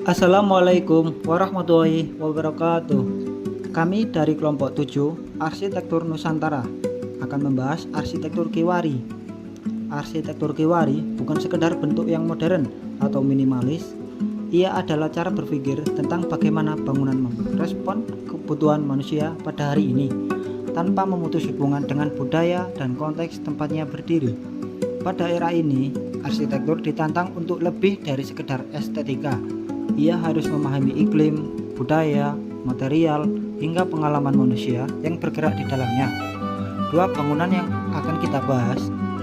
Assalamualaikum warahmatullahi wabarakatuh. Kami dari kelompok 7 Arsitektur Nusantara akan membahas arsitektur Kiwari. Arsitektur Kiwari bukan sekedar bentuk yang modern atau minimalis. Ia adalah cara berpikir tentang bagaimana bangunan merespon kebutuhan manusia pada hari ini tanpa memutus hubungan dengan budaya dan konteks tempatnya berdiri. Pada era ini, arsitektur ditantang untuk lebih dari sekedar estetika. Ia harus memahami iklim, budaya, material, hingga pengalaman manusia yang bergerak di dalamnya. Dua bangunan yang akan kita bahas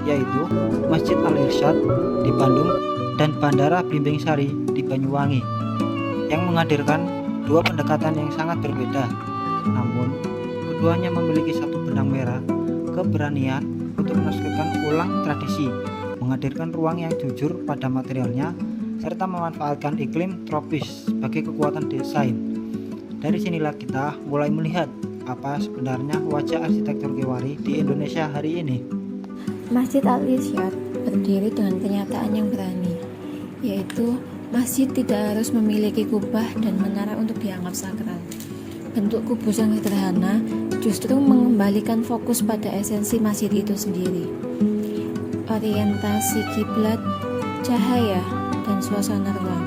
yaitu Masjid Al-Irsyad di Bandung dan Bandara Blimbing Sari di Banyuwangi, yang menghadirkan dua pendekatan yang sangat berbeda. Namun, keduanya memiliki satu benang merah, keberanian untuk meneruskan ulang tradisi, menghadirkan ruang yang jujur pada materialnya, serta memanfaatkan iklim tropis sebagai kekuatan desain. Dari sinilah kita mulai melihat apa sebenarnya wajah arsitektur Kiwari di Indonesia hari ini. Masjid Al-Irsyad berdiri dengan kenyataan yang berani, yaitu masjid tidak harus memiliki kubah dan menara untuk dianggap sakral. Bentuk kubus yang sederhana justru mengembalikan fokus pada esensi masjid itu sendiri. Orientasi kiblat, cahaya, dan suasana ruang.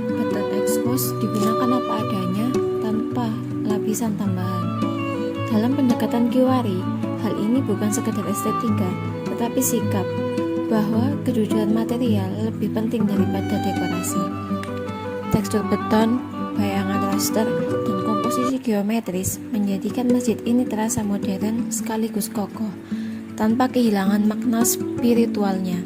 Beton ekspos digunakan apa adanya tanpa lapisan tambahan. Dalam pendekatan Kiwari, hal ini bukan sekedar estetika, tetapi sikap bahwa kejujuran material lebih penting daripada dekorasi. Tekstur beton, bayangan raster, dan komposisi geometris menjadikan masjid ini terasa modern sekaligus kokoh, tanpa kehilangan makna spiritualnya.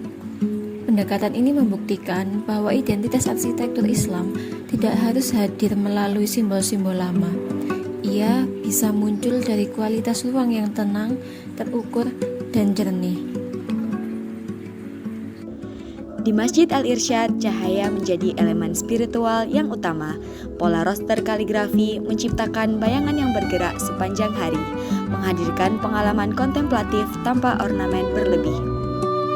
Pendekatan ini membuktikan bahwa identitas arsitektur Islam tidak harus hadir melalui simbol-simbol lama. Ia bisa muncul dari kualitas ruang yang tenang, terukur, dan jernih. Di Masjid Al-Irsyad, cahaya menjadi elemen spiritual yang utama. Pola roster kaligrafi menciptakan bayangan yang bergerak sepanjang hari, menghadirkan pengalaman kontemplatif tanpa ornamen berlebih.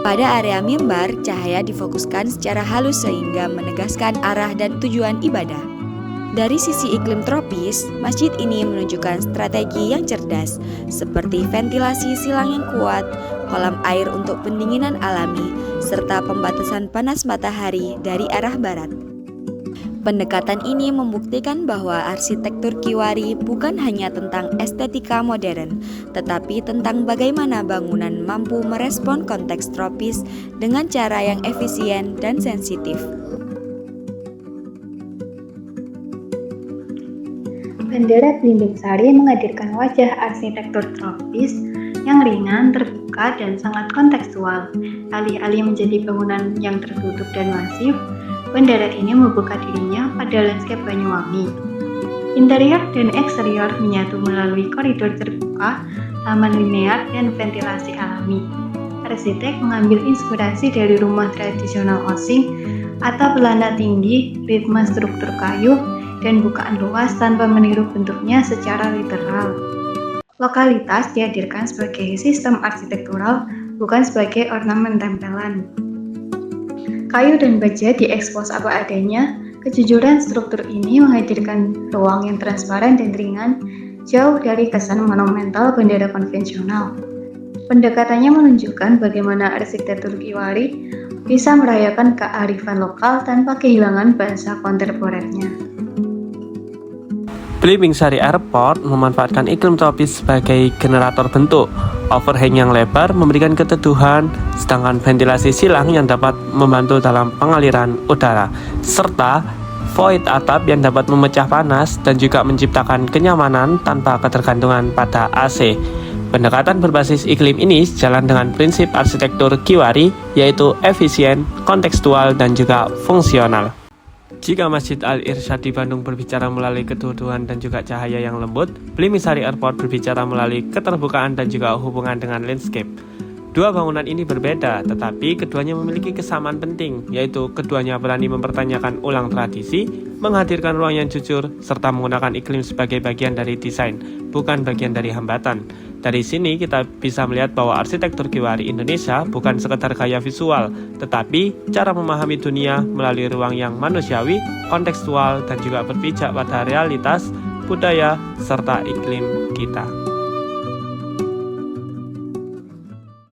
Pada area mimbar, cahaya difokuskan secara halus sehingga menegaskan arah dan tujuan ibadah. Dari sisi iklim tropis, masjid ini menunjukkan strategi yang cerdas, seperti ventilasi silang yang kuat, kolam air untuk pendinginan alami, serta pembatasan panas matahari dari arah barat. Pendekatan ini membuktikan bahwa arsitektur Kiwari bukan hanya tentang estetika modern, tetapi tentang bagaimana bangunan mampu merespon konteks tropis dengan cara yang efisien dan sensitif. Bandara Blimbing Sari menghadirkan wajah arsitektur tropis yang ringan, terbuka, dan sangat kontekstual. Alih-alih menjadi bangunan yang tertutup dan masif, bandara ini membuka dirinya pada landscape Banyuwangi. Interior dan eksterior menyatu melalui koridor terbuka, taman linear, dan ventilasi alami. Arsitek mengambil inspirasi dari rumah tradisional Osing atau belanda tinggi, ritme struktur kayu, dan bukaan luas tanpa meniru bentuknya secara literal. Lokalitas dihadirkan sebagai sistem arsitektural, bukan sebagai ornamen tempelan. Kayu dan baja diekspos apa adanya. Kejujuran struktur ini menghadirkan ruang yang transparan dan ringan, jauh dari kesan monumental bandara konvensional. Pendekatannya menunjukkan bagaimana arsitektur Kiwari bisa merayakan kearifan lokal tanpa kehilangan bahasa kontemporernya. Blimbing Sari Airport memanfaatkan iklim tropis sebagai generator bentuk. Overhang yang lebar memberikan keteduhan, sedangkan ventilasi silang yang dapat membantu dalam pengaliran udara, serta void atap yang dapat memecah panas dan juga menciptakan kenyamanan tanpa ketergantungan pada AC. Pendekatan berbasis iklim ini sejalan dengan prinsip arsitektur Kiwari, yaitu efisien, kontekstual, dan juga fungsional. Jika Masjid Al-Irsyad di Bandung berbicara melalui ketuduhan dan juga cahaya yang lembut, Blimbing Sari Airport berbicara melalui keterbukaan dan juga hubungan dengan landscape. Dua bangunan ini berbeda, tetapi keduanya memiliki kesamaan penting, yaitu keduanya berani mempertanyakan ulang tradisi, menghadirkan ruang yang jujur, serta menggunakan iklim sebagai bagian dari desain, bukan bagian dari hambatan. Dari sini kita bisa melihat bahwa arsitektur Kiwari Indonesia bukan sekedar gaya visual, tetapi cara memahami dunia melalui ruang yang manusiawi, kontekstual, dan juga berpijak pada realitas, budaya, serta iklim kita.